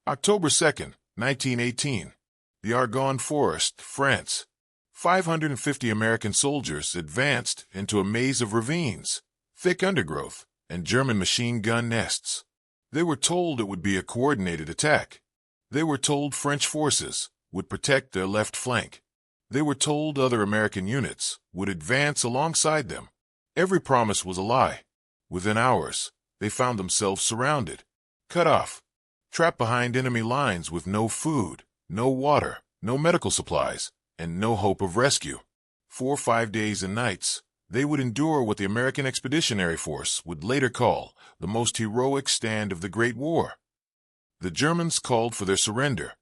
October 2nd, 1918. The Argonne Forest, France. 550 American soldiers advanced into a maze of ravines, thick undergrowth, and German machine gun nests. They were told it would be a coordinated attack. They were told French forces would protect their left flank. They were told other American units would advance alongside them. Every promise was a lie. Within hours, they found themselves surrounded, cut off, trapped behind enemy lines with no food, no water, no medical supplies, and no hope of rescue. 4 or 5 days and nights, they would endure what the American Expeditionary Force would later call the most heroic stand of the Great War. The Germans called for their surrender.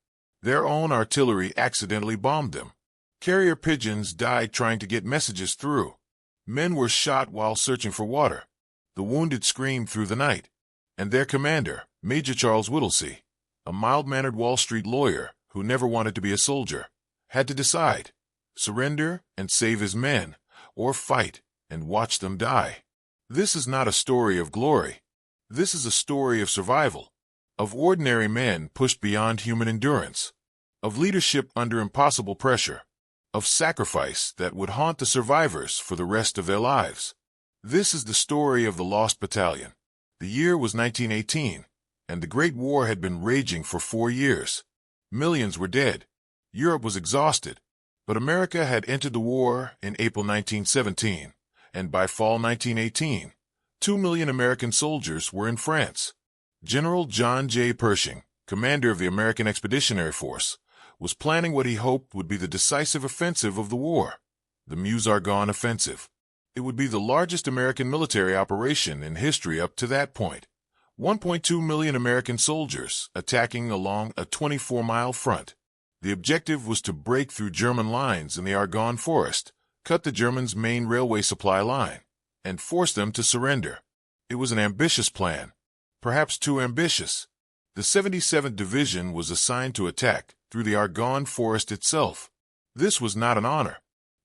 Their own artillery accidentally bombed them. Carrier pigeons died trying to get messages through. Men were shot while searching for water. The wounded screamed through the night. And their commander, Major Charles Whittlesey, a mild-mannered Wall Street lawyer who never wanted to be a soldier, had to decide: surrender and save his men, or fight and watch them die. This is not a story of glory. This is a story of survival, of ordinary men pushed beyond human endurance, of leadership under impossible pressure, of sacrifice that would haunt the survivors for the rest of their lives. This is the story of the Lost Battalion. The year was 1918, and the Great War had been raging for 4 years. Millions were dead. Europe was exhausted. But America had entered the war in April 1917, and by fall 1918, 2 million American soldiers were in France. General John J. Pershing, commander of the American Expeditionary Force, was planning what he hoped would be the decisive offensive of the war, the Meuse-Argonne Offensive. It would be the largest American military operation in history up to that point. 1.2 million American soldiers attacking along a 24-mile front. The objective was to break through German lines in the Argonne Forest, cut the Germans' main railway supply line, and force them to surrender. It was an ambitious plan, perhaps too ambitious. The 77th Division was assigned to attack through the Argonne Forest itself. This was not an honor.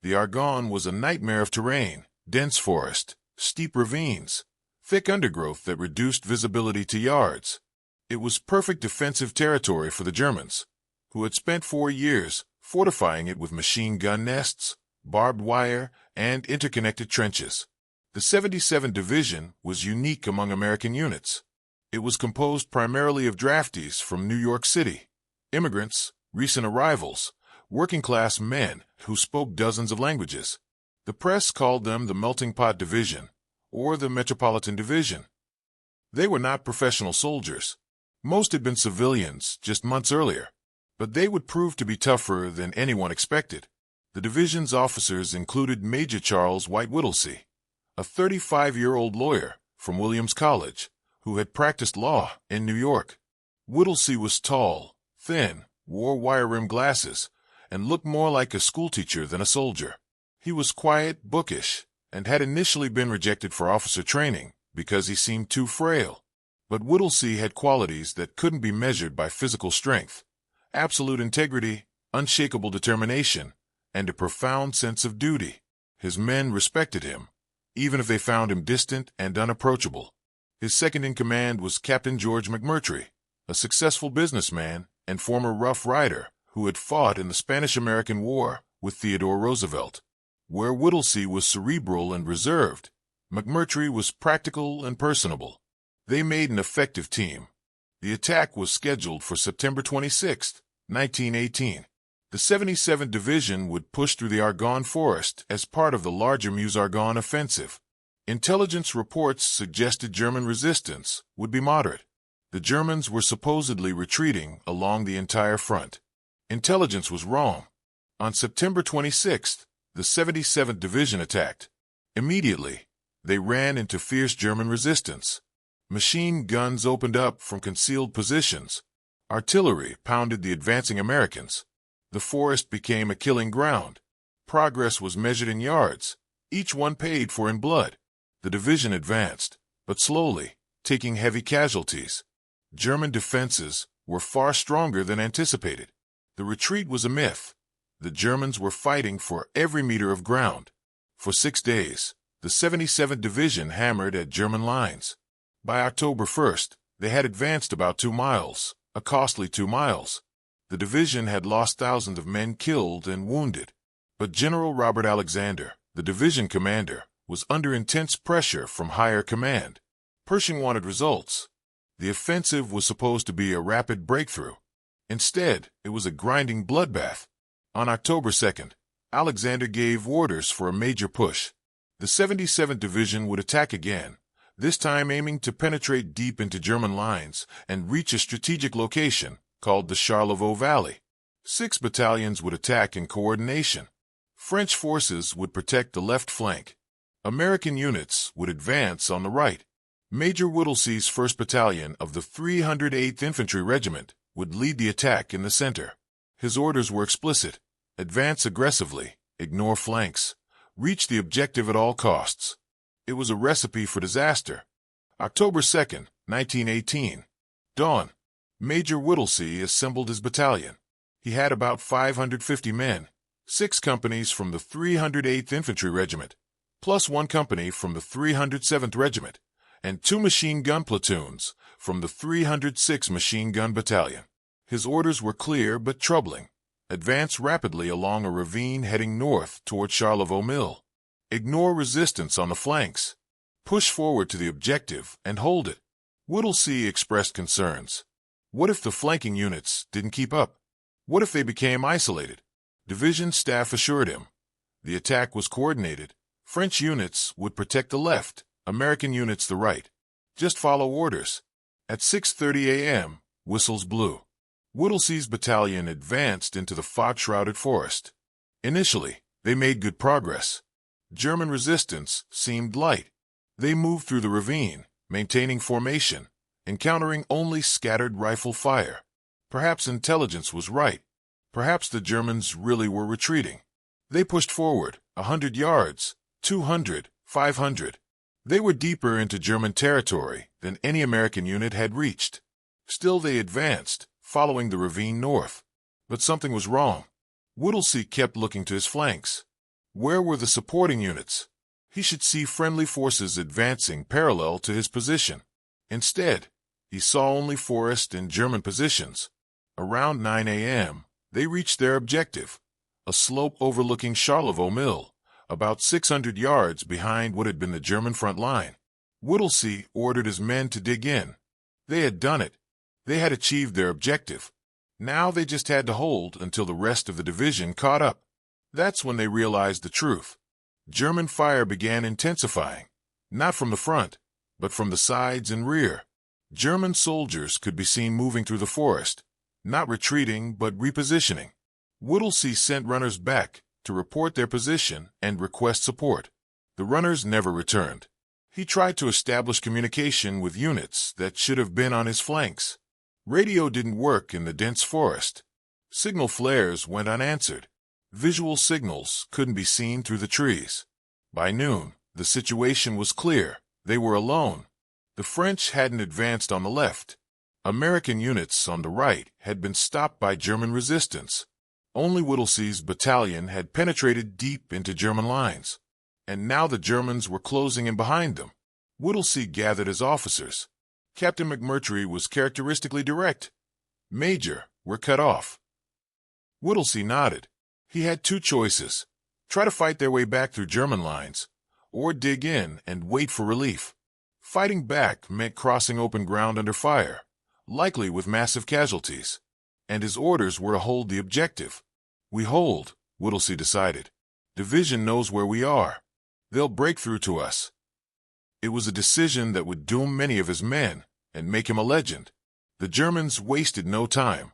The Argonne was a nightmare of terrain, dense forest, steep ravines, thick undergrowth that reduced visibility to yards. It was perfect defensive territory for the Germans, who had spent 4 years fortifying it with machine gun nests, barbed wire, and interconnected trenches. The 77th Division was unique among American units. It was composed primarily of draftees from New York City, immigrants, recent arrivals, working-class men who spoke dozens of languages. The press called them the Melting Pot Division, or the Metropolitan Division. They were not professional soldiers. Most had been civilians just months earlier, but they would prove to be tougher than anyone expected. The division's officers included Major Charles White Whittlesey, a 35-year-old lawyer from Williams College, who had practiced law in New York. Whittlesey was tall, thin, wore wire-rimmed glasses, and looked more like a schoolteacher than a soldier. He was quiet, bookish, and had initially been rejected for officer training because he seemed too frail. But Whittlesey had qualities that couldn't be measured by physical strength: absolute integrity, unshakable determination, and a profound sense of duty. His men respected him, even if they found him distant and unapproachable. His second-in-command was Captain George McMurtry, a successful businessman and former Rough Rider who had fought in the Spanish-American War with Theodore Roosevelt. Where Whittlesey was cerebral and reserved, McMurtry was practical and personable. They made an effective team. The attack was scheduled for September 26, 1918. The 77th Division would push through the Argonne Forest as part of the larger Meuse-Argonne Offensive. Intelligence reports suggested German resistance would be moderate. The Germans were supposedly retreating along the entire front. Intelligence was wrong. On September 26th, the 77th Division attacked. Immediately, they ran into fierce German resistance. Machine guns opened up from concealed positions. Artillery pounded the advancing Americans. The forest became a killing ground. Progress was measured in yards, each one paid for in blood. The division advanced, but slowly, taking heavy casualties. German defenses were far stronger than anticipated. The retreat was a myth. The Germans were fighting for every meter of ground. For 6 days, the 77th Division hammered at German lines. By October 1st, they had advanced about 2 miles, a costly 2 miles. The division had lost thousands of men killed and wounded. But General Robert Alexander, the division commander, was under intense pressure from higher command. Pershing wanted results. The offensive was supposed to be a rapid breakthrough. Instead, it was a grinding bloodbath. On October 2nd, Alexander gave orders for a major push. The 77th Division would attack again, this time aiming to penetrate deep into German lines and reach a strategic location called the Charlevoix Valley. 6 battalions would attack in coordination. French forces would protect the left flank. American units would advance on the right. Major Whittlesey's 1st Battalion of the 308th Infantry Regiment would lead the attack in the center. His orders were explicit: advance aggressively, ignore flanks, reach the objective at all costs. It was a recipe for disaster. October 2nd, 1918. Dawn. Major Whittlesey assembled his battalion. He had about 550 men, 6 companies from the 308th Infantry Regiment, plus 1 company from the 307th Regiment, and 2 machine gun platoons from the 306 Machine Gun Battalion. His orders were clear but troubling. Advance rapidly along a ravine heading north toward Charlevoix Mill. Ignore resistance on the flanks. Push forward to the objective and hold it. Whittlesey expressed concerns. What if the flanking units didn't keep up? What if they became isolated? Division staff assured him. The attack was coordinated. French units would protect the left, American units the right. Just follow orders. At 6:30 a.m., whistles blew. Whittlesey's battalion advanced into the fog-shrouded forest. Initially, they made good progress. German resistance seemed light. They moved through the ravine, maintaining formation, encountering only scattered rifle fire. Perhaps intelligence was right. Perhaps the Germans really were retreating. They pushed forward, 100 yards, 200, 500. They were deeper into German territory than any American unit had reached. Still they advanced, following the ravine north. But something was wrong. Whittlesey kept looking to his flanks. Where were the supporting units? He should see friendly forces advancing parallel to his position. Instead, he saw only forest and German positions. Around 9 a.m., they reached their objective, a slope overlooking Charlevoix Mill, about 600 yards behind what had been the German front line. Whittlesey ordered his men to dig in. They had done it. They had achieved their objective. Now they just had to hold until the rest of the division caught up. That's when they realized the truth. German fire began intensifying, not from the front, but from the sides and rear. German soldiers could be seen moving through the forest, not retreating but repositioning. Whittlesey sent runners back to report their position and request support. The runners never returned. He tried to establish communication with units that should have been on his flanks. Radio didn't work in the dense forest. Signal flares went unanswered. Visual signals couldn't be seen through the trees. By noon, the situation was clear. They were alone. The French hadn't advanced on the left. American units on the right had been stopped by German resistance. Only Whittlesey's battalion had penetrated deep into German lines. And now the Germans were closing in behind them. Whittlesey gathered his officers. Captain McMurtry was characteristically direct. "Major, we're cut off." Whittlesey nodded. He had 2 choices: try to fight their way back through German lines, or dig in and wait for relief. Fighting back meant crossing open ground under fire, likely with massive casualties. And his orders were to hold the objective. "We hold," Whittlesey decided. "Division knows where we are. They'll break through to us." It was a decision that would doom many of his men and make him a legend. The Germans wasted no time.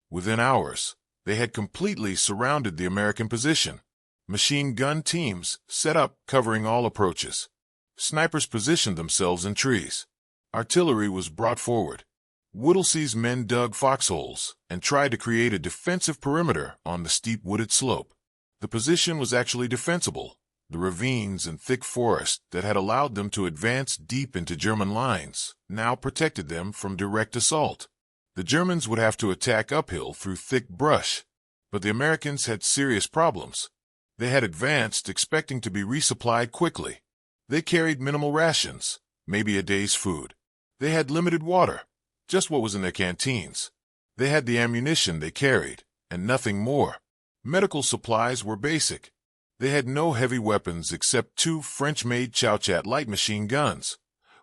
Within hours, they had completely surrounded the American position. Machine gun teams set up covering all approaches. Snipers positioned themselves in trees. Artillery was brought forward. Whittlesey's men dug foxholes and tried to create a defensive perimeter on the steep wooded slope. The position was actually defensible. The ravines and thick forest that had allowed them to advance deep into German lines now protected them from direct assault. The Germans would have to attack uphill through thick brush, but the Americans had serious problems. They had advanced expecting to be resupplied quickly. They carried minimal rations, maybe a day's food. They had limited water, just what was in their canteens. They had the ammunition they carried, and nothing more. Medical supplies were basic. They had no heavy weapons except 2 French-made Chauchat light machine guns,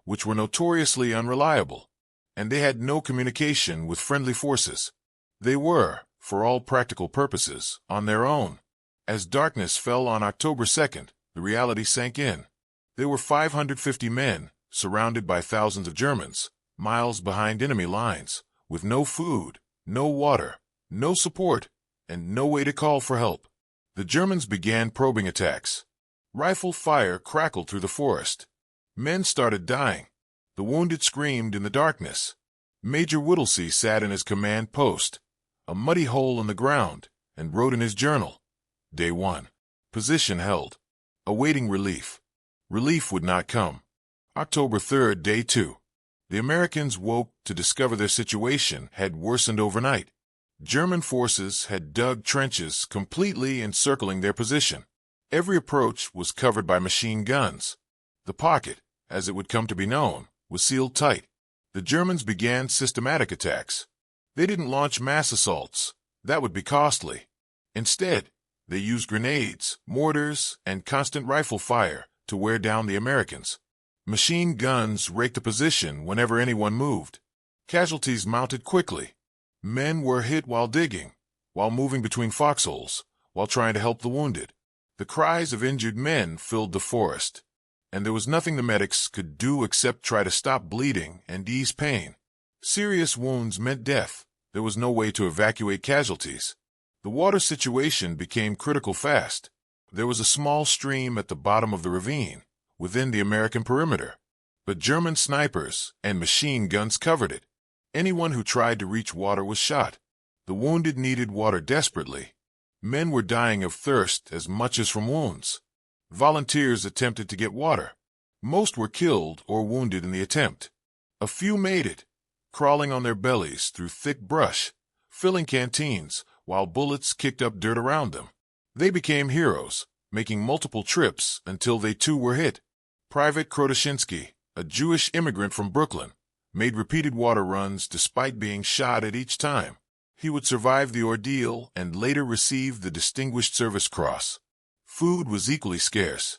which were notoriously unreliable, and they had no communication with friendly forces. They were, for all practical purposes, on their own. As darkness fell on October 2nd, the reality sank in. There were 550 men, surrounded by thousands of Germans, miles behind enemy lines, with no food, no water, no support, and no way to call for help. The Germans began probing attacks. Rifle fire crackled through the forest. Men started dying. The wounded screamed in the darkness. Major Whittlesey sat in his command post, a muddy hole in the ground, and wrote in his journal, Day 1. Position held. Awaiting relief. Relief would not come. October 3rd, Day 2. The Americans woke to discover their situation had worsened overnight. German forces had dug trenches completely encircling their position. Every approach was covered by machine guns. The pocket, as it would come to be known, was sealed tight. The Germans began systematic attacks. They didn't launch mass assaults. That would be costly. Instead, they used grenades, mortars, and constant rifle fire to wear down the Americans. Machine guns raked the position whenever anyone moved. Casualties mounted quickly. Men were hit while digging, while moving between foxholes, while trying to help the wounded. The cries of injured men filled the forest, and there was nothing the medics could do except try to stop bleeding and ease pain. Serious wounds meant death. There was no way to evacuate casualties. The water situation became critical fast. There was a small stream at the bottom of the ravine, within the American perimeter, but German snipers and machine guns covered it. Anyone who tried to reach water was shot. The wounded needed water desperately. Men were dying of thirst as much as from wounds. Volunteers attempted to get water. Most were killed or wounded in the attempt. A few made it, crawling on their bellies through thick brush, filling canteens while bullets kicked up dirt around them. They became heroes, making multiple trips until they too were hit. Private Krotoshinsky, a Jewish immigrant from Brooklyn, made repeated water runs despite being shot at each time. He would survive the ordeal and later receive the Distinguished Service Cross. Food was equally scarce.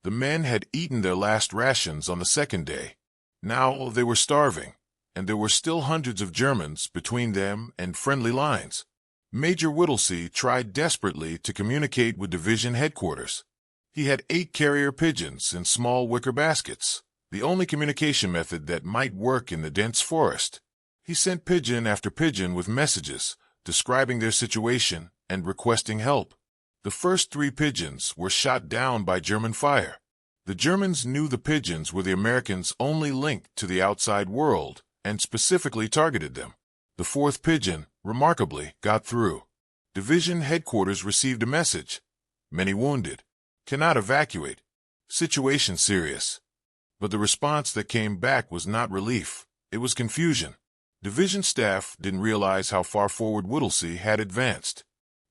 The men had eaten their last rations on the second day. Now they were starving, and there were still hundreds of Germans between them and friendly lines. Major Whittlesey tried desperately to communicate with division headquarters. He had 8 carrier pigeons in small wicker baskets, the only communication method that might work in the dense forest. He sent pigeon after pigeon with messages, describing their situation and requesting help. The first 3 pigeons were shot down by German fire. The Germans knew the pigeons were the Americans' only link to the outside world and specifically targeted them. The 4th pigeon, remarkably, got through. Division headquarters received a message. Many wounded. Cannot evacuate. Situation serious. But the response that came back was not relief. It was confusion. Division staff didn't realize how far forward Whittlesey had advanced.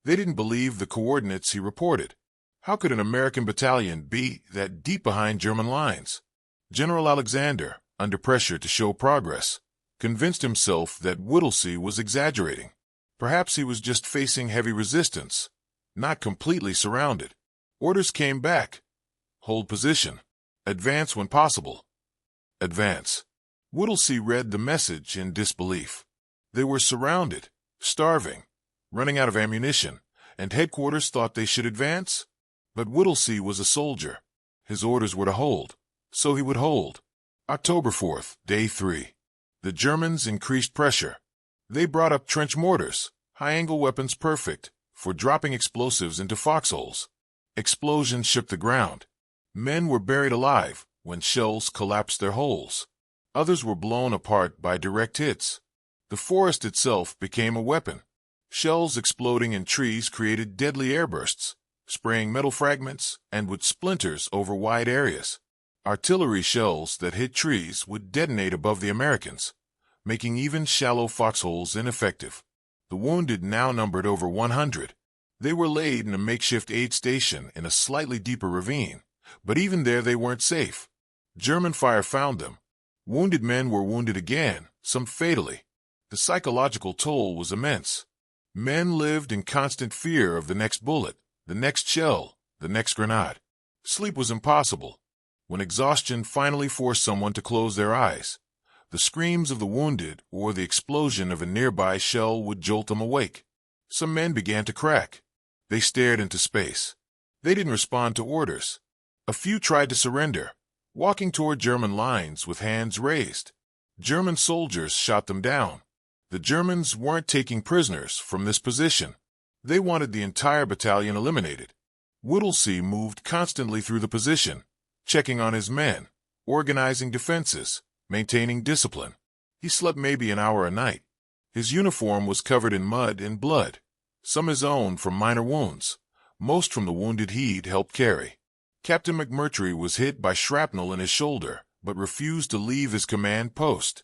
They didn't believe the coordinates he reported. How could an American battalion be that deep behind German lines? General Alexander, under pressure to show progress, convinced himself that Whittlesey was exaggerating. Perhaps he was just facing heavy resistance, not completely surrounded. Orders came back. Hold position. Advance when possible. Advance. Whittlesey read the message in disbelief. They were surrounded, starving, running out of ammunition, and headquarters thought they should advance? But Whittlesey was a soldier. His orders were to hold, so he would hold. October 4th, Day 3. The Germans increased pressure. They brought up trench mortars, high-angle weapons perfect for dropping explosives into foxholes. Explosions shook the ground. Men were buried alive when shells collapsed their holes. Others were blown apart by direct hits. The forest itself became a weapon. Shells exploding in trees created deadly airbursts, spraying metal fragments and would splinters over wide areas. Artillery shells that hit trees would detonate above the Americans, making even shallow foxholes ineffective. The wounded now numbered over 100. They were laid in a makeshift aid station in a slightly deeper ravine, but even there they weren't safe. German fire found them. Wounded men were wounded again, some fatally. The psychological toll was immense. Men lived in constant fear of the next bullet, the next shell, the next grenade. Sleep was impossible. When exhaustion finally forced someone to close their eyes, the screams of the wounded or the explosion of a nearby shell would jolt them awake. Some men began to crack. They stared into space. They didn't respond to orders. A few tried to surrender, walking toward German lines with hands raised. German soldiers shot them down. The Germans weren't taking prisoners from this position. They wanted the entire battalion eliminated. Whittlesey moved constantly through the position, checking on his men, organizing defenses, maintaining discipline. He slept maybe an hour a night. His uniform was covered in mud and blood, some his own from minor wounds, most from the wounded he'd helped carry. Captain McMurtry was hit by shrapnel in his shoulder, but refused to leave his command post.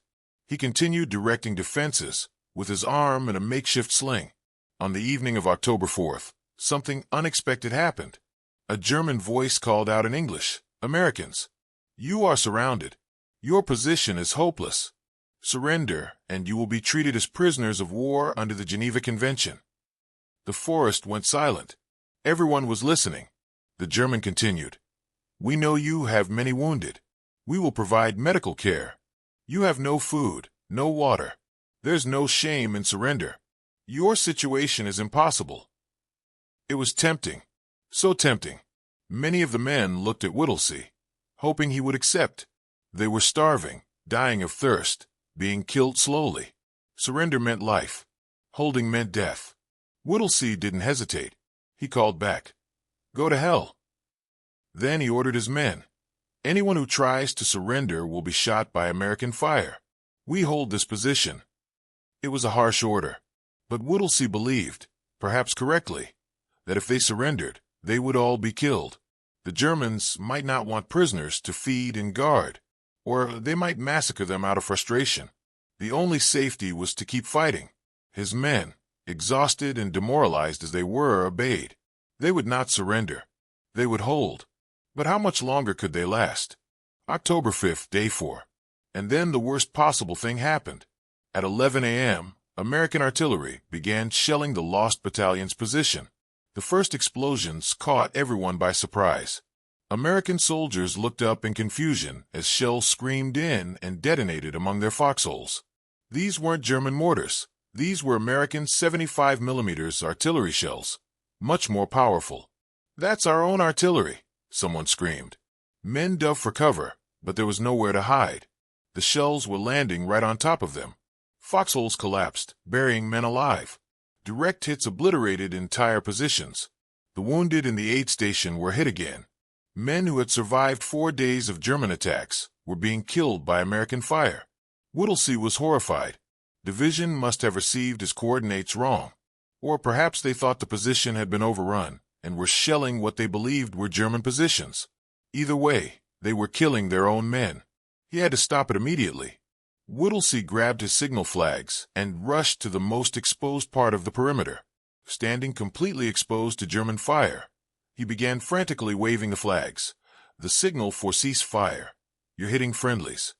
He continued directing defenses, with his arm in a makeshift sling. On the evening of October 4th, something unexpected happened. A German voice called out in English, "Americans, you are surrounded. Your position is hopeless. Surrender, and you will be treated as prisoners of war under the Geneva Convention." The forest went silent. Everyone was listening. The German continued, "We know you have many wounded. We will provide medical care. You have no food, no water. There's no shame in surrender. Your situation is impossible." It was tempting, so tempting. Many of the men looked at Whittlesey, hoping he would accept. They were starving, dying of thirst, being killed slowly. Surrender meant life. Holding meant death. Whittlesey didn't hesitate. He called back, "Go to hell." Then he ordered his men, "Anyone who tries to surrender will be shot by American fire. We hold this position." It was a harsh order, but Whittlesey believed, perhaps correctly, that if they surrendered, they would all be killed. The Germans might not want prisoners to feed and guard, or they might massacre them out of frustration. The only safety was to keep fighting. His men, exhausted and demoralized as they were, obeyed. They would not surrender. They would hold. But how much longer could they last? October 5th, day 4. And then the worst possible thing happened. At 11 a.m., American artillery began shelling the Lost Battalion's position. The first explosions caught everyone by surprise. American soldiers looked up in confusion as shells screamed in and detonated among their foxholes. These weren't German mortars. These were American 75mm artillery shells, much more powerful. "That's our own artillery," someone screamed. Men dove for cover, but there was nowhere to hide. The shells were landing right on top of them. Foxholes collapsed, burying men alive. Direct hits obliterated entire positions. The wounded in the aid station were hit again. Men who had survived 4 days of German attacks were being killed by American fire. Whittlesey was horrified. Division must have received his coordinates wrong. Or perhaps they thought the position had been overrun and were shelling what they believed were German positions. Either way, they were killing their own men. He had to stop it immediately. Whittlesey grabbed his signal flags and rushed to the most exposed part of the perimeter. Standing completely exposed to German fire, he began frantically waving the flags. The signal for cease fire. You're hitting friendlies.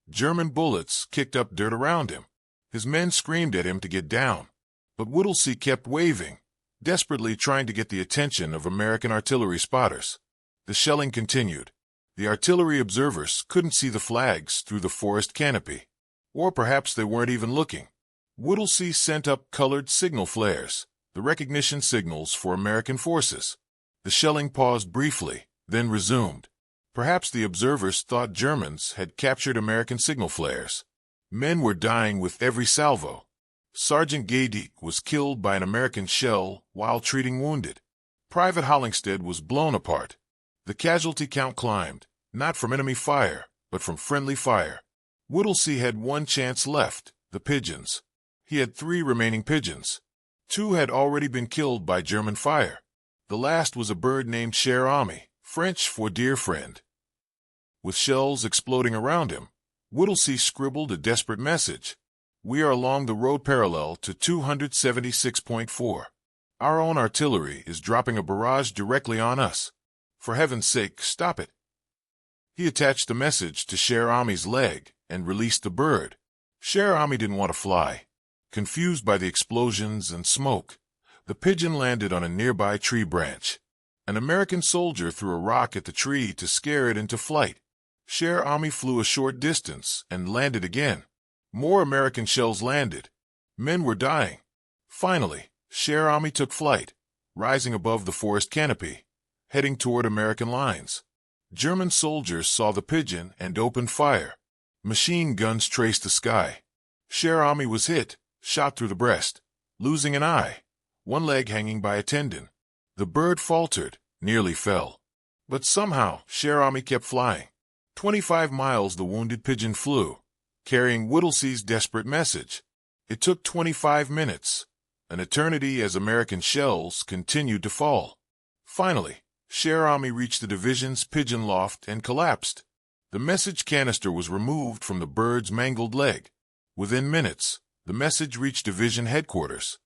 German bullets kicked up dirt around him. His men screamed at him to get down. But Whittlesey kept waving, desperately trying to get the attention of American artillery spotters. The shelling continued. The artillery observers couldn't see the flags through the forest canopy. Or perhaps they weren't even looking. Whittlesey sent up colored signal flares, the recognition signals for American forces. The shelling paused briefly, then resumed. Perhaps the observers thought Germans had captured American signal flares. Men were dying with every salvo. Sergeant Gaydick was killed by an American shell while treating wounded. Private Hollingsted was blown apart. The casualty count climbed, not from enemy fire, but from friendly fire. Whittlesey had one chance left, the pigeons. He had 3 remaining pigeons. 2 had already been killed by German fire. The last was a bird named cher ami, French for dear friend. With shells exploding around him, Whittlesey scribbled a desperate message. "We are along the road parallel to 276.4. Our own artillery is dropping a barrage directly on us. For heaven's sake, stop it." He attached the message to cher ami's leg and released the bird. Cher Ami didn't want to fly. Confused by the explosions and smoke, the pigeon landed on a nearby tree branch. An American soldier threw a rock at the tree to scare it into flight. Cher Ami flew a short distance and landed again. More American shells landed. Men were dying. Finally, Cher Ami took flight, rising above the forest canopy, heading toward American lines. German soldiers saw the pigeon and opened fire. Machine guns traced the sky. Cher Ami was hit, shot through the breast, losing an eye, one leg hanging by a tendon. The bird faltered, nearly fell. But somehow, Cher Ami kept flying. 25 miles the wounded pigeon flew, carrying Whittlesey's desperate message. It took 25 minutes, an eternity as American shells continued to fall. Finally, Cher Ami reached the division's pigeon loft and collapsed. The message canister was removed from the bird's mangled leg. Within minutes, the message reached division headquarters.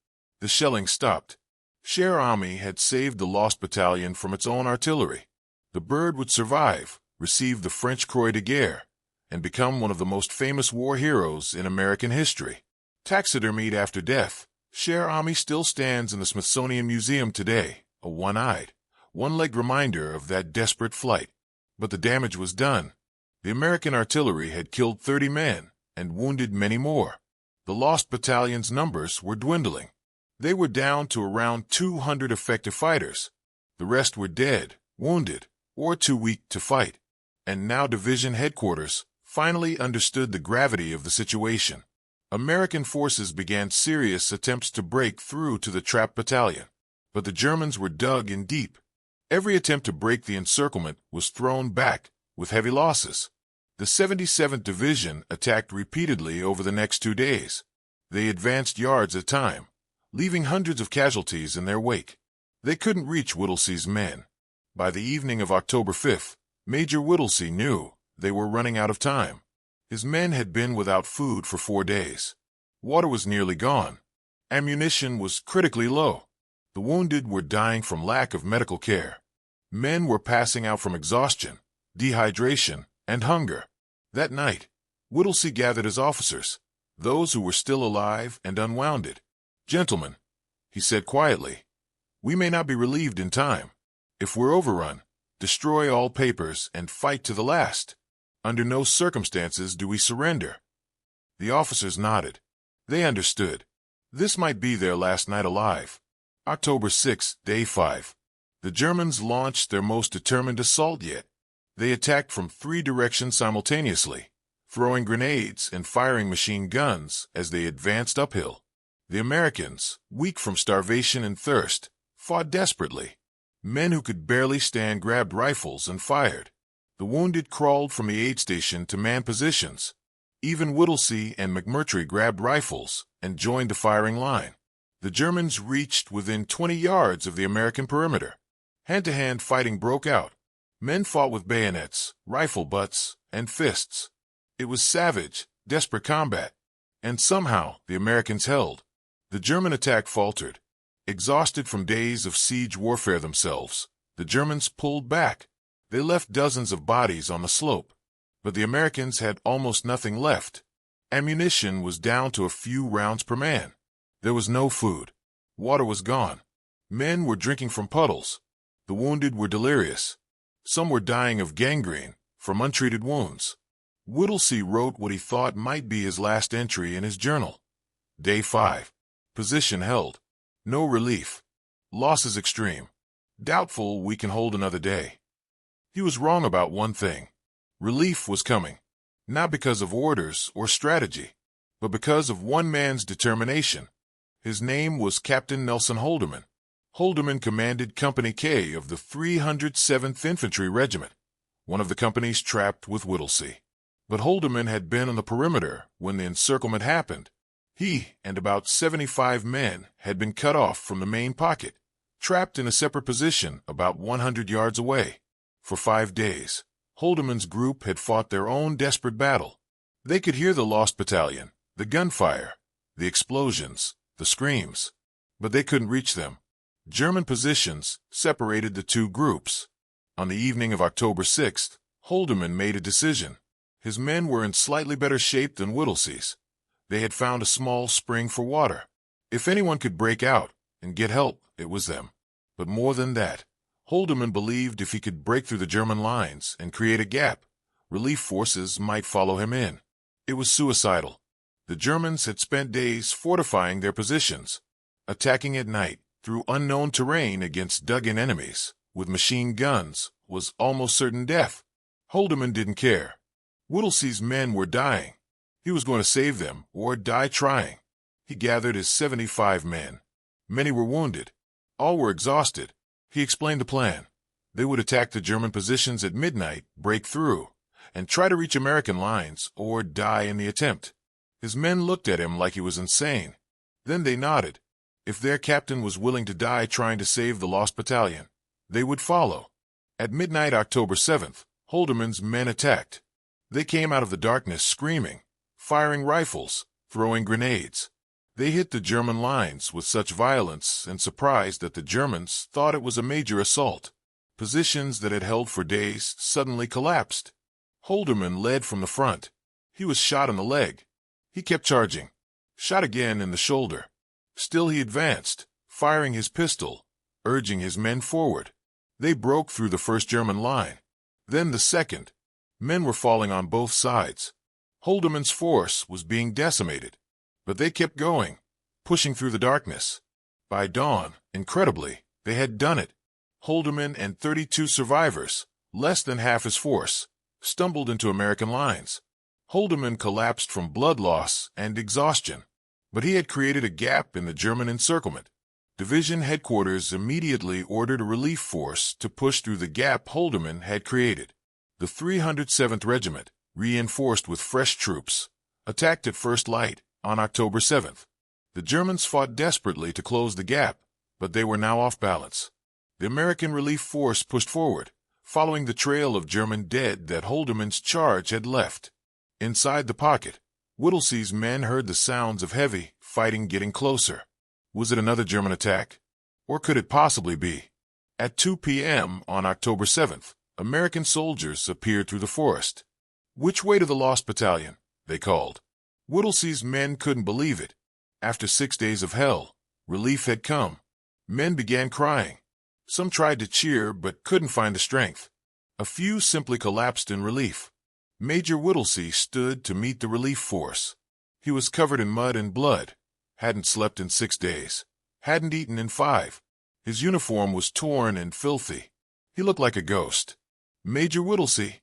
The shelling stopped. Cher Ami had saved the Lost Battalion from its own artillery. The bird would survive, receive the French Croix de Guerre, and become one of the most famous war heroes in American history. Taxidermied after death, Cher Ami still stands in the Smithsonian Museum today, a one-eyed, one-legged reminder of that desperate flight. But the damage was done. The American artillery had killed 30 men and wounded many more. The Lost Battalion's numbers were dwindling. They were down to around 200 effective fighters. The rest were dead, wounded, or too weak to fight. And now division headquarters finally understood the gravity of the situation. American forces began serious attempts to break through to the trapped battalion. But the Germans were dug in deep. Every attempt to break the encirclement was thrown back, with heavy losses. The 77th Division attacked repeatedly over the next 2 days. They advanced yards at a time, leaving hundreds of casualties in their wake. They couldn't reach Whittlesey's men. By the evening of October 5th, Major Whittlesey knew they were running out of time. His men had been without food for 4 days. Water was nearly gone. Ammunition was critically low. The wounded were dying from lack of medical care. Men were passing out from exhaustion, dehydration, and hunger. That night, Whittlesey gathered his officers, those who were still alive and unwounded. "Gentlemen," he said quietly, "we may not be relieved in time. If we're overrun, destroy all papers and fight to the last. Under no circumstances do we surrender." The officers nodded. They understood. This might be their last night alive. October 6, Day 5. The Germans launched their most determined assault yet. They attacked from 3 directions simultaneously, throwing grenades and firing machine guns as they advanced uphill. The Americans, weak from starvation and thirst, fought desperately. Men who could barely stand grabbed rifles and fired. The wounded crawled from the aid station to man positions. Even Whittlesey and McMurtry grabbed rifles and joined the firing line. The Germans reached within 20 yards of the American perimeter. Hand-to-hand fighting broke out. Men fought with bayonets, rifle butts, and fists. It was savage, desperate combat. And somehow the Americans held. The German attack faltered. Exhausted from days of siege warfare themselves, the Germans pulled back. They left dozens of bodies on the slope. But the Americans had almost nothing left. Ammunition was down to a few rounds per man. There was no food. Water was gone. Men were drinking from puddles. The wounded were delirious. Some were dying of gangrene from untreated wounds. Whittlesey wrote what he thought might be his last entry in his journal. Day 5. Position held. No relief. Losses extreme. Doubtful we can hold another day. He was wrong about one thing. Relief was coming. Not because of orders or strategy, but because of one man's determination. His name was Captain Nelson Holderman. Holderman commanded Company K of the 307th Infantry Regiment, one of the companies trapped with Whittlesey. But Holderman had been on the perimeter when the encirclement happened. He and about 75 men had been cut off from the main pocket, trapped in a separate position about 100 yards away. For 5 days, Holderman's group had fought their own desperate battle. They could hear the Lost Battalion, the gunfire, the explosions, the screams, but they couldn't reach them. German positions separated the two groups. On the evening of October 6th, Holderman made a decision. His men were in slightly better shape than Whittlesey's, They had found a small spring for water. If anyone could break out and get help, it was them. But more than that, Holderman believed if he could break through the German lines and create a gap, relief forces might follow him in. It was suicidal. The Germans had spent days fortifying their positions, attacking at night through unknown terrain against dug-in enemies with machine guns was almost certain death. Holderman didn't care. Whittlesey's men were dying. He was going to save them or die trying. He gathered his 75 men. Many were wounded. All were exhausted. He explained the plan. They would attack the German positions at midnight, break through, and try to reach American lines or die in the attempt. His men looked at him like he was insane. Then they nodded. If their captain was willing to die trying to save the Lost Battalion, they would follow. At midnight, October 7th, Holderman's men attacked. They came out of the darkness screaming, firing rifles, throwing grenades. They hit the German lines with such violence and surprise that the Germans thought it was a major assault. Positions that had held for days suddenly collapsed. Holderman led from the front. He was shot in the leg. He kept charging. Shot again in the shoulder. Still he advanced, firing his pistol, urging his men forward. They broke through the first German line. Then the second. Men were falling on both sides. Holderman's force was being decimated. But they kept going, pushing through the darkness. By dawn, incredibly, they had done it. Holderman and 32 survivors, less than half his force, stumbled into American lines. Holderman collapsed from blood loss and exhaustion, but he had created a gap in the German encirclement. Division headquarters immediately ordered a relief force to push through the gap Holderman had created. The 307th Regiment, reinforced with fresh troops, attacked at first light on October 7th. The Germans fought desperately to close the gap, but they were now off balance. The American relief force pushed forward, following the trail of German dead that Holderman's charge had left. Inside the pocket, Whittlesey's men heard the sounds of heavy fighting getting closer. Was it another German attack? Or could it possibly be? At 2 p.m. on October 7th, American soldiers appeared through the forest. "Which way to the Lost Battalion?" they called. Whittlesey's men couldn't believe it. After 6 days of hell, relief had come. Men began crying. Some tried to cheer but couldn't find the strength. A few simply collapsed in relief. Major Whittlesey stood to meet the relief force. He was covered in mud and blood, hadn't slept in 6 days, hadn't eaten in 5. His uniform was torn and filthy. He looked like a ghost. "Major Whittlesey?"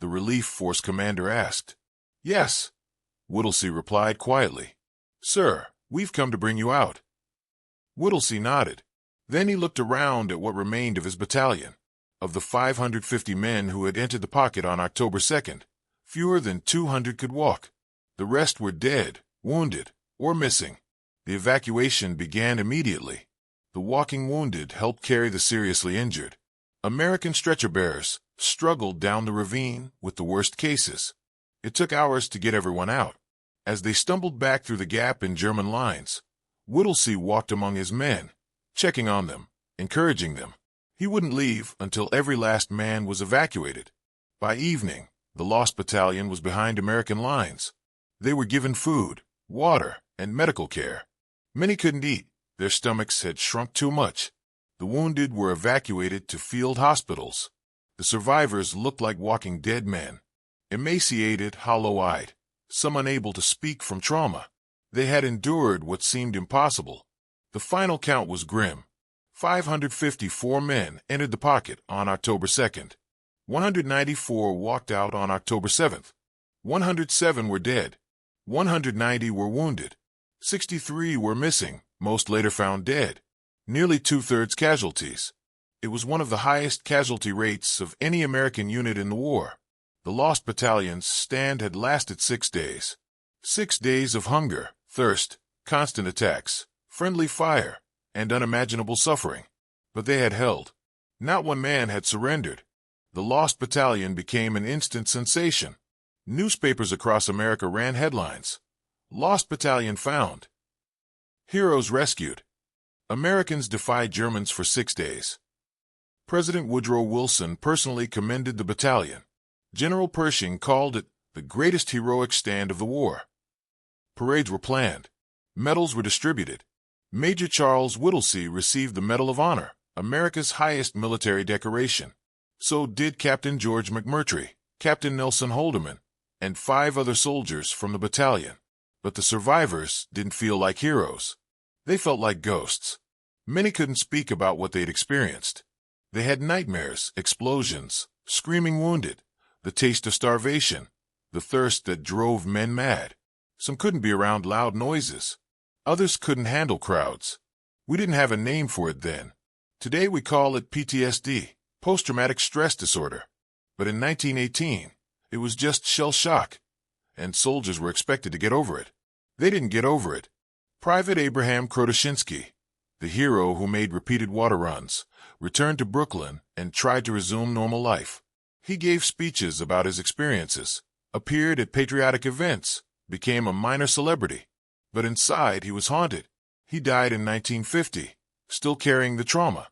the relief force commander asked. "Yes," Whittlesey replied quietly. "Sir, we've come to bring you out." Whittlesey nodded. Then he looked around at what remained of his battalion. Of the 550 men who had entered the pocket on October 2nd, fewer than 200 could walk. The rest were dead, wounded, or missing. The evacuation began immediately. The walking wounded helped carry the seriously injured. American stretcher-bearers struggled down the ravine with the worst cases. It took hours to get everyone out. As they stumbled back through the gap in German lines, Whittlesey walked among his men, checking on them, encouraging them. He wouldn't leave until every last man was evacuated. By evening, the Lost Battalion was behind American lines. They were given food, water, and medical care. Many couldn't eat. Their stomachs had shrunk too much. The wounded were evacuated to field hospitals. The survivors looked like walking dead men, emaciated, hollow-eyed, some unable to speak from trauma. They had endured what seemed impossible. The final count was grim. 554 men entered the pocket on October 2nd. 194 walked out on October 7th. 107 were dead. 190 were wounded. 63 were missing, most later found dead. Nearly two-thirds casualties. It was one of the highest casualty rates of any American unit in the war. The Lost Battalion's stand had lasted 6 days. 6 days of hunger, thirst, constant attacks, friendly fire, and unimaginable suffering. But they had held. Not one man had surrendered. The Lost Battalion became an instant sensation. Newspapers across America ran headlines. "Lost Battalion found." "Heroes rescued." Americans defied Germans for 6 days. President Woodrow Wilson personally commended the battalion. General Pershing called it the greatest heroic stand of the war. Parades were planned. Medals were distributed. Major Charles Whittlesey received the Medal of Honor, America's highest military decoration. So did Captain George McMurtry, Captain Nelson Holderman, and 5 other soldiers from the battalion. But the survivors didn't feel like heroes. They felt like ghosts. Many couldn't speak about what they'd experienced. They had nightmares, explosions, screaming wounded, the taste of starvation, the thirst that drove men mad. Some couldn't be around loud noises. Others couldn't handle crowds. We didn't have a name for it then. Today we call it PTSD, post-traumatic stress disorder. But in 1918, it was just shell shock, and soldiers were expected to get over it. They didn't get over it. Private Abraham Krotoshinsky, the hero who made repeated water runs, returned to Brooklyn and tried to resume normal life. He gave speeches about his experiences, appeared at patriotic events, became a minor celebrity. But inside he was haunted. He died in 1950, still carrying the trauma.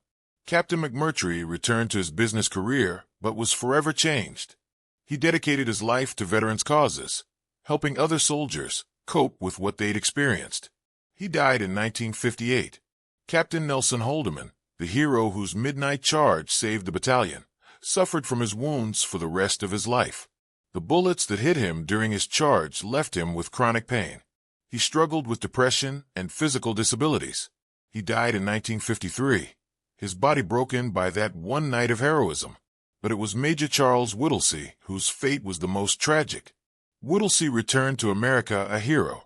Captain McMurtry returned to his business career, but was forever changed. He dedicated his life to veterans' causes, helping other soldiers cope with what they'd experienced. He died in 1958. Captain Nelson Holderman, the hero whose midnight charge saved the battalion, suffered from his wounds for the rest of his life. The bullets that hit him during his charge left him with chronic pain. He struggled with depression and physical disabilities. He died in 1953, his body broken by that one night of heroism. But it was Major Charles Whittlesey whose fate was the most tragic. Whittlesey returned to America a hero.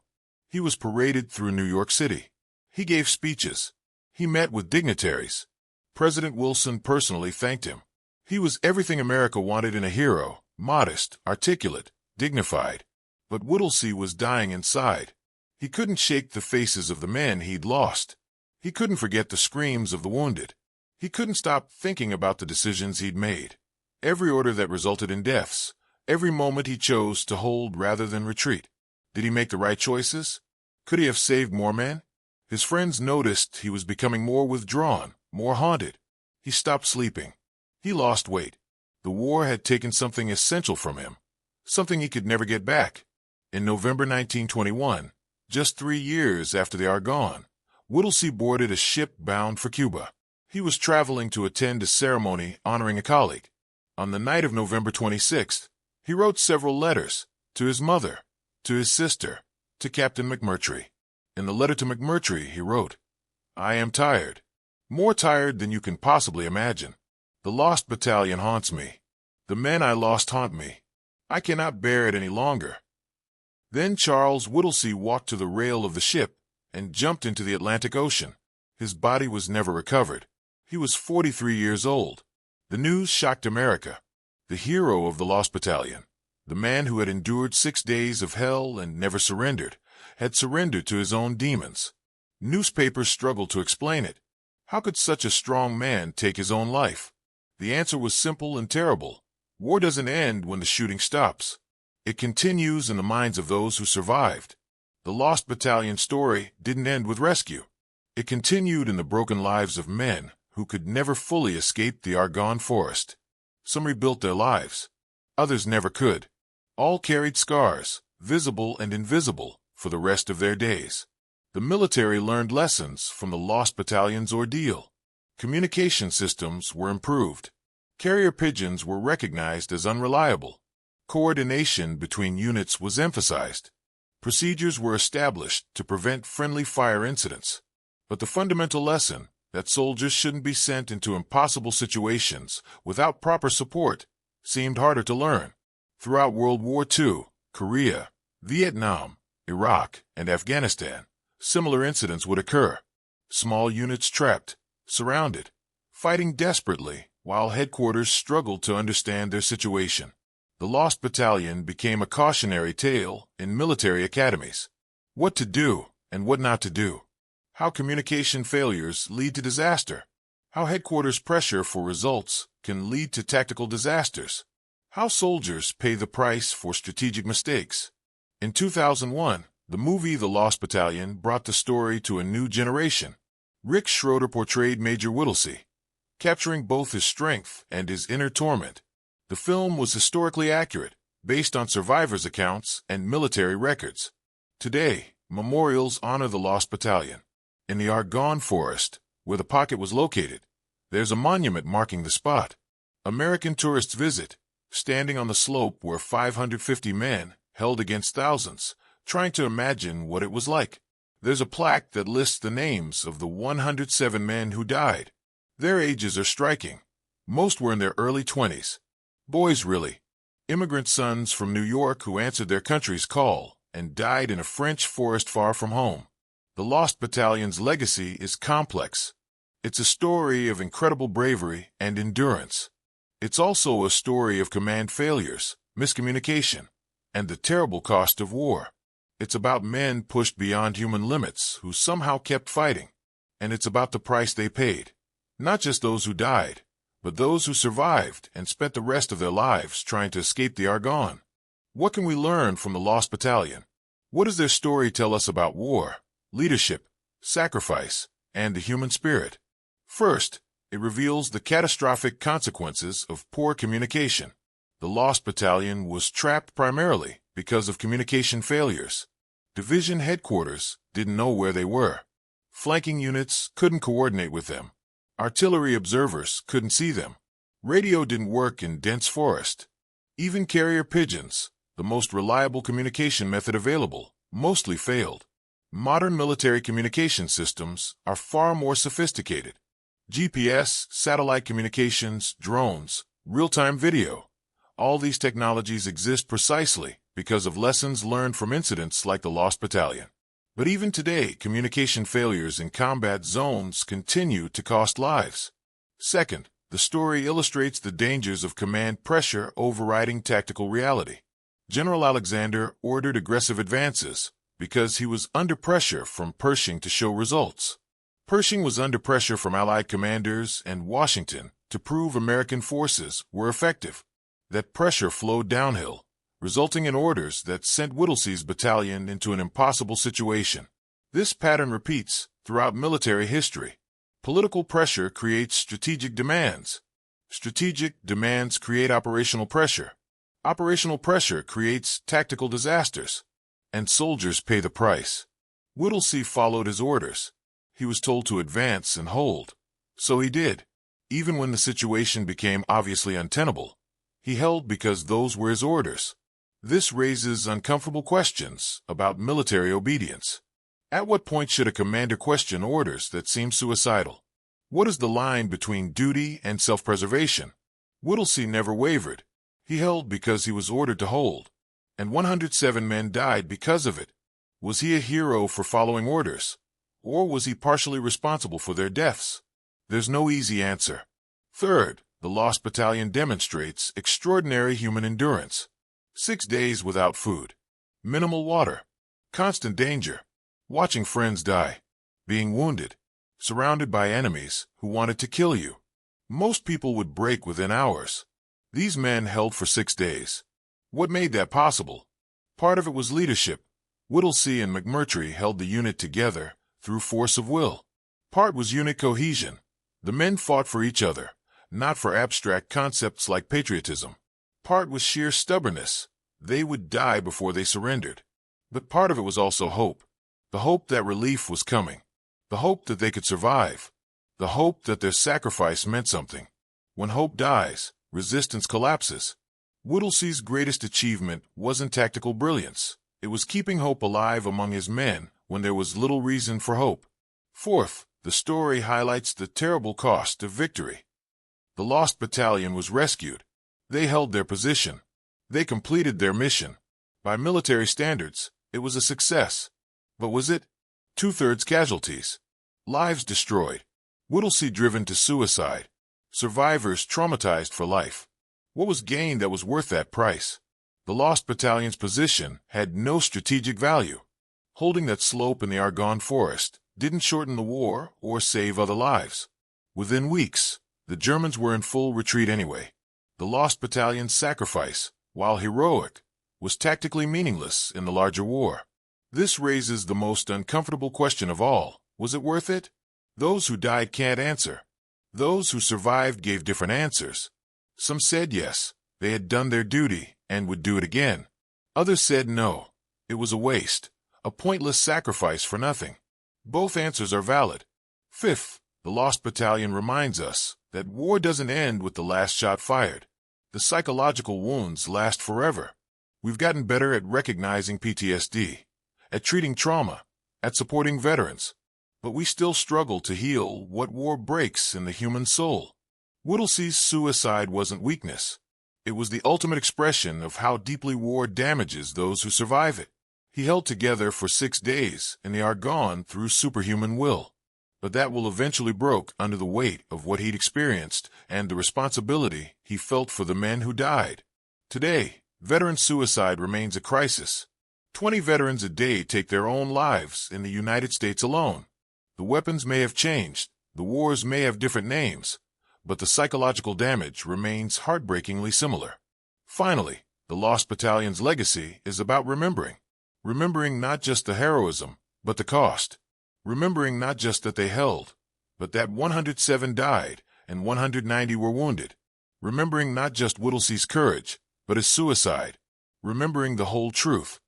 He was paraded through New York City. He gave speeches. He met with dignitaries. President Wilson personally thanked him. He was everything America wanted in a hero, modest, articulate, dignified. But Whittlesey was dying inside. He couldn't shake the faces of the men he'd lost. He couldn't forget the screams of the wounded. He couldn't stop thinking about the decisions he'd made. Every order that resulted in deaths. Every moment he chose to hold rather than retreat. Did he make the right choices? Could he have saved more men? His friends noticed he was becoming more withdrawn, more haunted. He stopped sleeping. He lost weight. The war had taken something essential from him, something he could never get back. In November 1921, just 3 years after the Argonne, Whittlesey boarded a ship bound for Cuba. He was traveling to attend a ceremony honoring a colleague. On the night of November 26th, he wrote several letters to his mother, to his sister, to Captain McMurtry. In the letter to McMurtry, he wrote, "I am tired, more tired than you can possibly imagine. The Lost Battalion haunts me. The men I lost haunt me. I cannot bear it any longer." Then Charles Whittlesey walked to the rail of the ship and jumped into the Atlantic Ocean. His body was never recovered. He was 43 years old. The news shocked America. The hero of the Lost Battalion, the man who had endured 6 days of hell and never surrendered, had surrendered to his own demons. Newspapers struggled to explain it. How could such a strong man take his own life? The answer was simple and terrible. War doesn't end when the shooting stops. It continues in the minds of those who survived. The Lost Battalion story didn't end with rescue. It continued in the broken lives of men who could never fully escape the Argonne forest. Some rebuilt their lives. Others never could. All carried scars, visible and invisible, for the rest of their days. The military learned lessons from the Lost Battalion's ordeal. Communication systems were improved. Carrier pigeons were recognized as unreliable. Coordination between units was emphasized. Procedures were established to prevent friendly fire incidents. But the fundamental lesson, that soldiers shouldn't be sent into impossible situations without proper support, seemed harder to learn. Throughout World War II, Korea, Vietnam, Iraq, and Afghanistan, similar incidents would occur. Small units trapped, surrounded, fighting desperately while headquarters struggled to understand their situation. The Lost Battalion became a cautionary tale in military academies. What to do and what not to do. How communication failures lead to disaster. How headquarters pressure for results can lead to tactical disasters. How soldiers pay the price for strategic mistakes. In 2001, the movie The Lost Battalion brought the story to a new generation. Rick Schroeder portrayed Major Whittlesey, capturing both his strength and his inner torment. The film was historically accurate, based on survivors' accounts and military records. Today, memorials honor the Lost Battalion. In the Argonne Forest, where the pocket was located, there's a monument marking the spot. American tourists visit, standing on the slope where 550 men held against thousands, trying to imagine what it was like. There's a plaque that lists the names of the 107 men who died. Their ages are striking. Most were in their early 20s. Boys, really. Immigrant sons from New York who answered their country's call and died in a French forest far from home. The Lost Battalion's legacy is complex. It's a story of incredible bravery and endurance. It's also a story of command failures, miscommunication, and the terrible cost of war. It's about men pushed beyond human limits who somehow kept fighting. And it's about the price they paid. Not just those who died, but those who survived and spent the rest of their lives trying to escape the Argonne. What can we learn from the Lost Battalion? What does their story tell us about war, leadership, sacrifice, and the human spirit? First, it reveals the catastrophic consequences of poor communication. The Lost Battalion was trapped primarily because of communication failures. Division headquarters didn't know where they were. Flanking units couldn't coordinate with them. Artillery observers couldn't see them. Radio didn't work in dense forest. Even carrier pigeons, the most reliable communication method available, mostly failed. Modern military communication systems are far more sophisticated. GPS, satellite communications, drones, real-time video. All these technologies exist precisely because of lessons learned from incidents like the Lost Battalion. But even today, communication failures in combat zones continue to cost lives. Second, the story illustrates the dangers of command pressure overriding tactical reality. General Alexander ordered aggressive advances because he was under pressure from Pershing to show results. Pershing was under pressure from Allied commanders and Washington to prove American forces were effective. That pressure flowed downhill, resulting in orders that sent Whittlesey's battalion into an impossible situation. This pattern repeats throughout military history. Political pressure creates strategic demands. Strategic demands create operational pressure. Operational pressure creates tactical disasters. And soldiers pay the price. Whittlesey followed his orders. He was told to advance and hold. So he did. Even when the situation became obviously untenable, he held because those were his orders. This raises uncomfortable questions about military obedience. At what point should a commander question orders that seem suicidal? What is the line between duty and self-preservation? Whittlesey never wavered. He held because he was ordered to hold. And 107 men died because of it. Was he a hero for following orders? Or was he partially responsible for their deaths? There's no easy answer. Third, the Lost Battalion demonstrates extraordinary human endurance. 6 days without food, minimal water, constant danger, watching friends die, being wounded, surrounded by enemies who wanted to kill you. Most people would break within hours. These men held for 6 days. What made that possible? Part of it was leadership. Whittlesey and McMurtry held the unit together through force of will. Part was unit cohesion. The men fought for each other, not for abstract concepts like patriotism. Part was sheer stubbornness. They would die before they surrendered. But part of it was also hope. The hope that relief was coming. The hope that they could survive. The hope that their sacrifice meant something. When hope dies, resistance collapses. Whittlesey's greatest achievement wasn't tactical brilliance. It was keeping hope alive among his men when there was little reason for hope. Fourth, the story highlights the terrible cost of victory. The Lost Battalion was rescued. They held their position. They completed their mission. By military standards, it was a success. But was it? 2/3 casualties. Lives destroyed. Whittlesey driven to suicide. Survivors traumatized for life. What was gained that was worth that price? The Lost Battalion's position had no strategic value. Holding that slope in the Argonne Forest didn't shorten the war or save other lives. Within weeks, the Germans were in full retreat anyway. The Lost Battalion's sacrifice, while heroic, was tactically meaningless in the larger war. This raises the most uncomfortable question of all. Was it worth it? Those who died can't answer. Those who survived gave different answers. Some said yes, they had done their duty and would do it again. Others said no, it was a waste. a pointless sacrifice for nothing? Both answers are valid. Fifth, the Lost Battalion reminds us that war doesn't end with the last shot fired. The psychological wounds last forever. We've gotten better at recognizing PTSD, at treating trauma, at supporting veterans, but we still struggle to heal what war breaks in the human soul. Whittlesey's suicide wasn't weakness. It was the ultimate expression of how deeply war damages those who survive it. He held together for 6 days in the Argonne through superhuman will, but that will eventually broke under the weight of what he'd experienced and the responsibility he felt for the men who died. Today, veteran suicide remains a crisis. 20 veterans a day take their own lives in the United States alone. The weapons may have changed, the wars may have different names, but the psychological damage remains heartbreakingly similar. Finally, the Lost Battalion's legacy is about remembering. Remembering not just the heroism, but the cost. Remembering not just that they held, but that 107 died and 190 were wounded. Remembering not just Whittlesey's courage, but his suicide. Remembering the whole truth,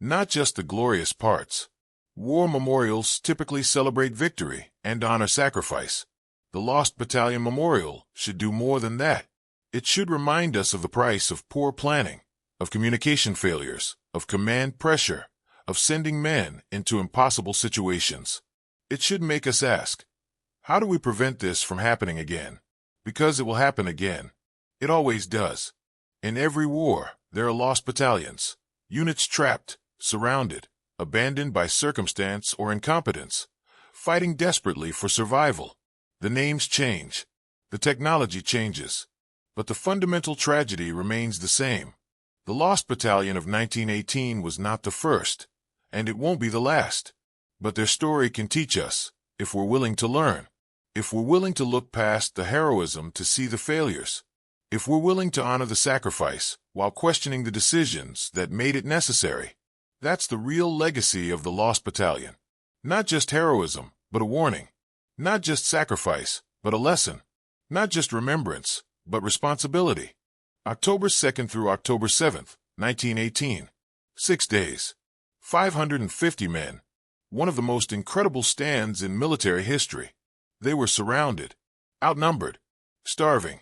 not just the glorious parts. War memorials typically celebrate victory and honor sacrifice. The Lost Battalion Memorial should do more than that. It should remind us of the price of poor planning, of communication failures, of command pressure, of sending men into impossible situations. It should make us ask, how do we prevent this from happening again? Because it will happen again. It always does. In every war, there are lost battalions, units trapped, surrounded, abandoned by circumstance or incompetence, fighting desperately for survival. The names change, the technology changes, but the fundamental tragedy remains the same. The Lost Battalion of 1918 was not the first, and it won't be the last. But their story can teach us, if we're willing to learn, if we're willing to look past the heroism to see the failures, if we're willing to honor the sacrifice while questioning the decisions that made it necessary. That's the real legacy of the Lost Battalion. Not just heroism, but a warning. Not just sacrifice, but a lesson. Not just remembrance, but responsibility. October 2nd through October 7th, 1918. 6 days. 550 men. One of the most incredible stands in military history. They were surrounded, outnumbered, starving,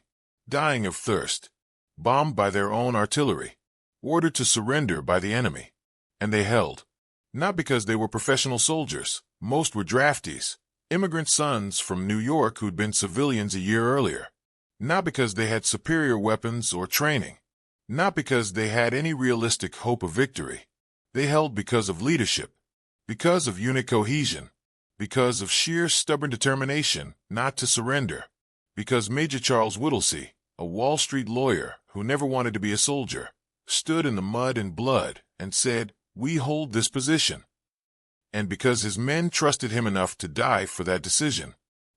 dying of thirst, bombed by their own artillery, ordered to surrender by the enemy. And they held. Not because they were professional soldiers. Most were draftees, immigrant sons from New York who'd been civilians a year earlier. Not because they had superior weapons or training. Not because they had any realistic hope of victory. They held because of leadership, because of unit cohesion, because of sheer stubborn determination not to surrender, because Major Charles Whittlesey, a Wall Street lawyer who never wanted to be a soldier, stood in the mud and blood and said, "We hold this position." And because his men trusted him enough to die for that decision.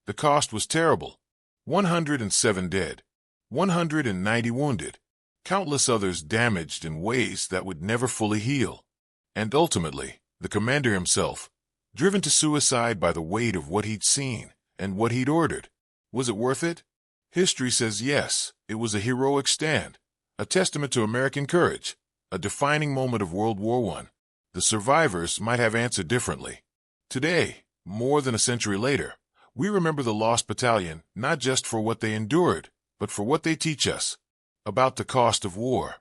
The cost was terrible. 107 dead, 190 wounded, countless others damaged in ways that would never fully heal. And ultimately, the commander himself, driven to suicide by the weight of what he'd seen and what he'd ordered. Was it worth it? History says yes, it was a heroic stand, a testament to American courage, a defining moment of World War I. The survivors might have answered differently. Today, more than a century later, we remember the Lost Battalion not just for what they endured, but for what they teach us. About the cost of war.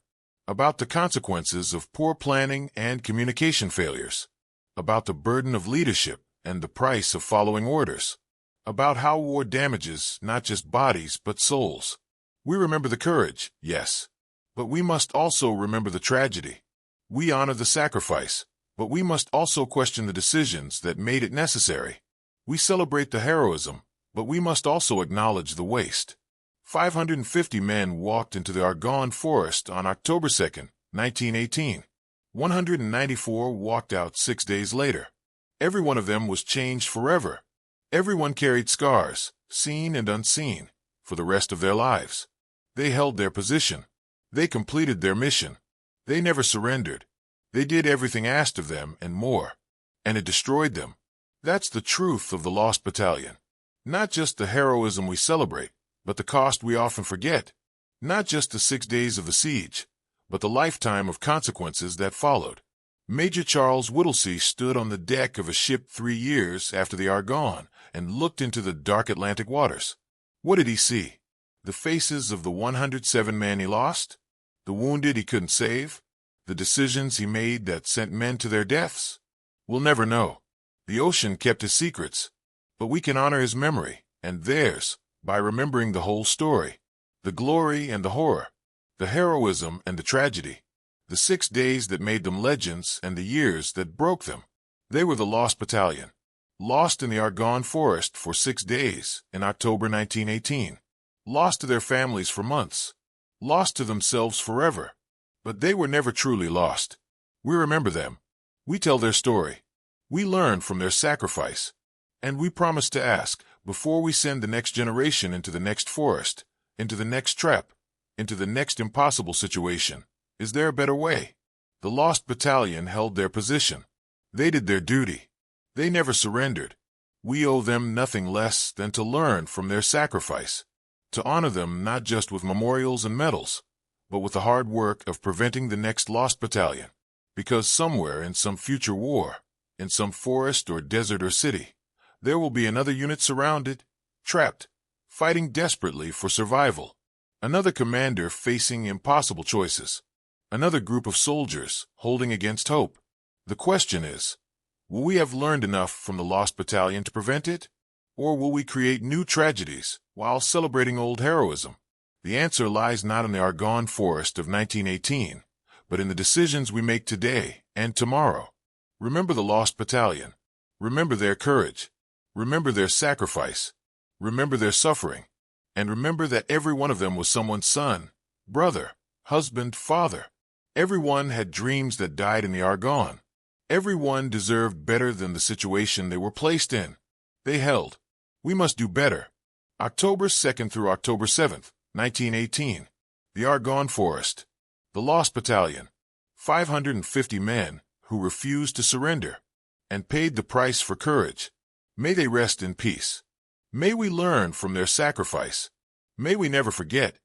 About the consequences of poor planning and communication failures. About the burden of leadership and the price of following orders. About how war damages not just bodies but souls. We remember the courage, yes, but we must also remember the tragedy. We honor the sacrifice, but we must also question the decisions that made it necessary. We celebrate the heroism, but we must also acknowledge the waste. 550 men walked into the Argonne forest on October 2nd, 1918. 194 walked out 6 days later. Every one of them was changed forever. Everyone carried scars, seen and unseen, for the rest of their lives. They held their position. They completed their mission. They never surrendered. They did everything asked of them and more. And it destroyed them. That's the truth of the Lost Battalion. Not just the heroism we celebrate, but the cost we often forget. Not just the 6 days of the siege, but the lifetime of consequences that followed. Major Charles Whittlesey stood on the deck of a ship 3 years after the Argonne and looked into the dark Atlantic waters. What did he see? The faces of the 107 men he lost? The wounded he couldn't save? The decisions he made that sent men to their deaths? We'll never know. The ocean kept his secrets, but we can honor his memory, and theirs, by remembering the whole story, the glory and the horror, the heroism and the tragedy, the 6 days that made them legends and the years that broke them. They were the Lost Battalion, lost in the Argonne forest for 6 days in October 1918, lost to their families for months, lost to themselves forever. But they were never truly lost. We remember them. We tell their story. We learn from their sacrifice. And we promise to ask, before we send the next generation into the next forest, into the next trap, into the next impossible situation, is there a better way? The Lost Battalion held their position. They did their duty. They never surrendered. We owe them nothing less than to learn from their sacrifice, to honor them not just with memorials and medals, but with the hard work of preventing the next Lost Battalion. Because somewhere in some future war, in some forest or desert or city, there will be another unit surrounded, trapped, fighting desperately for survival. Another commander facing impossible choices. Another group of soldiers holding against hope. The question is, will we have learned enough from the Lost Battalion to prevent it? Or will we create new tragedies while celebrating old heroism? The answer lies not in the Argonne forest of 1918, but in the decisions we make today and tomorrow. Remember the Lost Battalion. Remember their courage. Remember their sacrifice. Remember their suffering. And remember that every one of them was someone's son, brother, husband, father. Everyone had dreams that died in the Argonne. Everyone deserved better than the situation they were placed in. They held. We must do better. October 2nd through October 7th, 1918. The Argonne Forest. The Lost Battalion. 550 men who refused to surrender and paid the price for courage. May they rest in peace. May we learn from their sacrifice. May we never forget